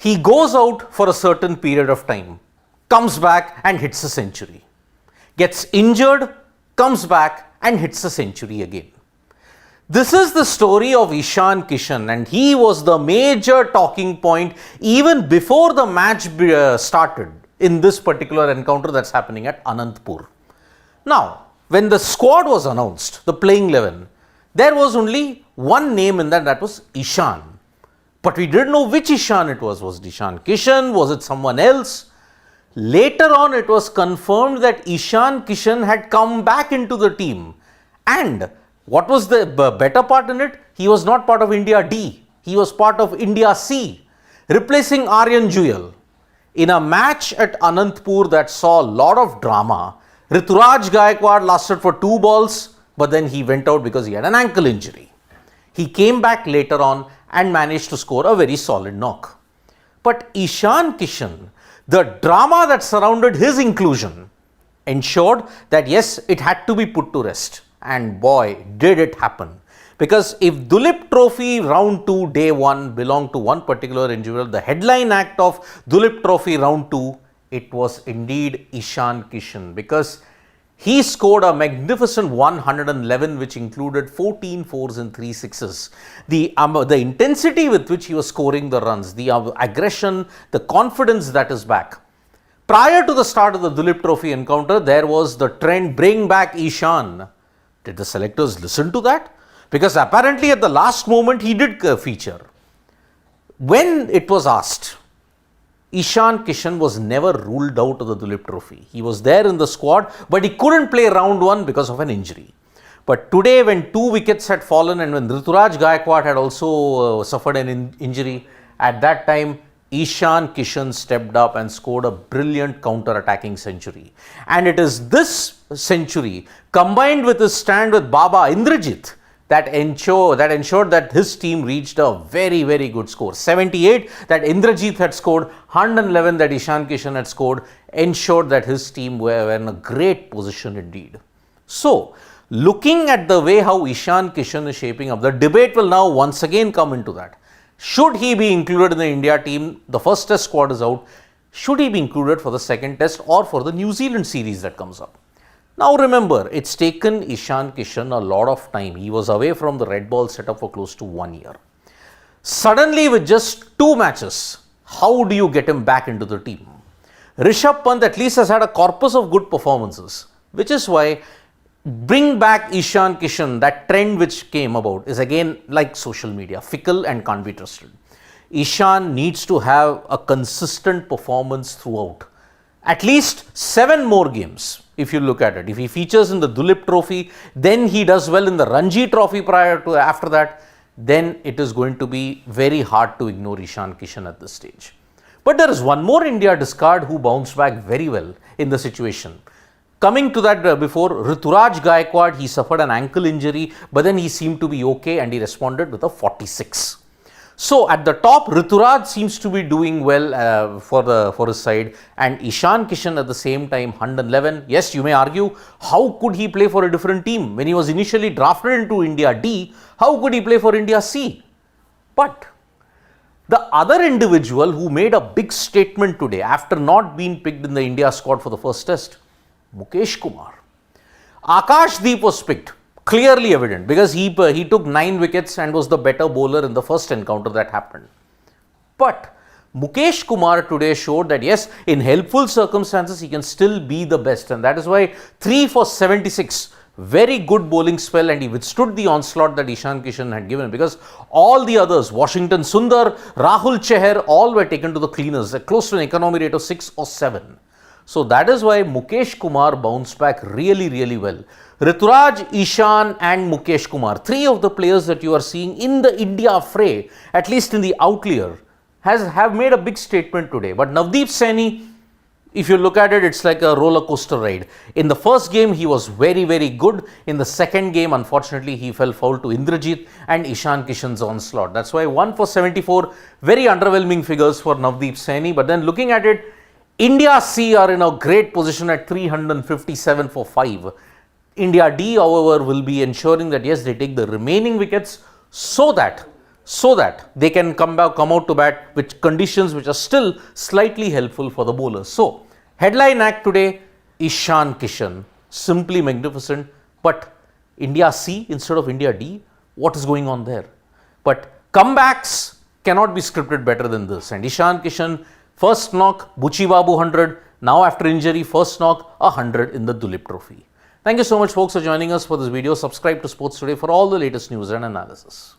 He goes out for a certain period of time, comes back and hits a century. Gets injured, comes back and hits a century again. This is the story of Ishan Kishan, and he was the major talking point even before the match started in this particular encounter that's happening at Anantapur. Now, when the squad was announced, the playing 11, there was only one name in that was Ishan. But we didn't know which Ishan it was. Was it Ishan Kishan? Was it someone else? Later on, it was confirmed that Ishan Kishan had come back into the team. And what was the better part in it? He was not part of India D. He was part of India C, replacing Aryan Jewel. In a match at Anantapur that saw a lot of drama, Rituraj Gaikwad lasted for 2 balls, but then he went out because he had an ankle injury. He came back later on and managed to score a very solid knock. But Ishan Kishan, the drama that surrounded his inclusion ensured that yes, it had to be put to rest. And boy, did it happen. Because if DULEEP Trophy round 2 day 1 belonged to one particular individual, the headline act of DULEEP Trophy round 2, it was indeed Ishan Kishan, because he scored a magnificent 111, which included 14 fours and 3 sixes. The intensity with which he was scoring the runs, the aggression, the confidence that is back. Prior to the start of the DULEEP Trophy encounter, there was the trend, bring back Ishan. Did the selectors listen to that? Because apparently at the last moment he did feature. When it was asked, Ishan Kishan was never ruled out of the DULEEP Trophy. He was there in the squad, but he couldn't play round 1 because of an injury. But today, when 2 wickets had fallen and when Rituraj Gaikwad had also suffered an injury, at that time, Ishan Kishan stepped up and scored a brilliant counter-attacking century. And it is this century, combined with his stand with Baba Indrajit, that ensured that his team reached a very, very good score. 78 that Indrajit had scored, 111 that Ishan Kishan had scored, ensured that his team were in a great position indeed. So, looking at the way how Ishan Kishan is shaping up, the debate will now once again come into that. Should he be included in the India team? The first test squad is out. Should he be included for the second test or for the New Zealand series that comes up? Now remember, it's taken Ishan Kishan a lot of time. He was away from the red ball setup for close to 1 year. Suddenly, with just 2 matches, how do you get him back into the team? Rishabh Pant at least has had a corpus of good performances, which is why bring back Ishan Kishan, that trend which came about is again like social media, fickle and can't be trusted. Ishan needs to have a consistent performance throughout. At least 7 more games. If you look at it, if he features in the DULEEP Trophy, then he does well in the Ranji Trophy after that, then it is going to be very hard to ignore Ishan Kishan at this stage. But there is one more India discard who bounced back very well in the situation. Coming to that before, Rituraj Gaikwad, he suffered an ankle injury, but then he seemed to be okay and he responded with a 46. So at the top, Rituraj seems to be doing well for his side, and Ishan Kishan at the same time 111. Yes, you may argue, how could he play for a different team when he was initially drafted into India D? How could he play for India C? But the other individual who made a big statement today after not being picked in the India squad for the first test, Mukesh Kumar. Akashdeep was picked. Clearly evident because he took 9 wickets and was the better bowler in the first encounter that happened. But Mukesh Kumar today showed that yes, in helpful circumstances, he can still be the best, and that is why 3 for 76, very good bowling spell, and he withstood the onslaught that Ishan Kishan had given, because all the others, Washington Sundar, Rahul Chahar, all were taken to the cleaners, close to an economy rate of 6 or 7. So that is why Mukesh Kumar bounced back really, really well. Rituraj, Ishan and Mukesh Kumar, 3 of the players that you are seeing in the India fray, at least in the outlier, have made a big statement today. But Navdeep Saini, if you look at it, it's like a roller coaster ride. In the first game, he was very, very good. In the second game, unfortunately, he fell foul to Indrajit and Ishan Kishan's onslaught. That's why 1 for 74, very underwhelming figures for Navdeep Saini. But then looking at it, India C are in a great position at 357 for 5. India D, however, will be ensuring that yes, they take the remaining wickets so that so that they can come out to bat with conditions which are still slightly helpful for the bowlers. So, headline act today, Ishan Kishan, simply magnificent, but India C instead of India D, what is going on there? But comebacks cannot be scripted better than this, and Ishan Kishan, first knock, Buchi Babu 100, now after injury, first knock, 100 in the DULEEP Trophy. Thank you so much folks for joining us for this video. Subscribe to Sports Today for all the latest news and analysis.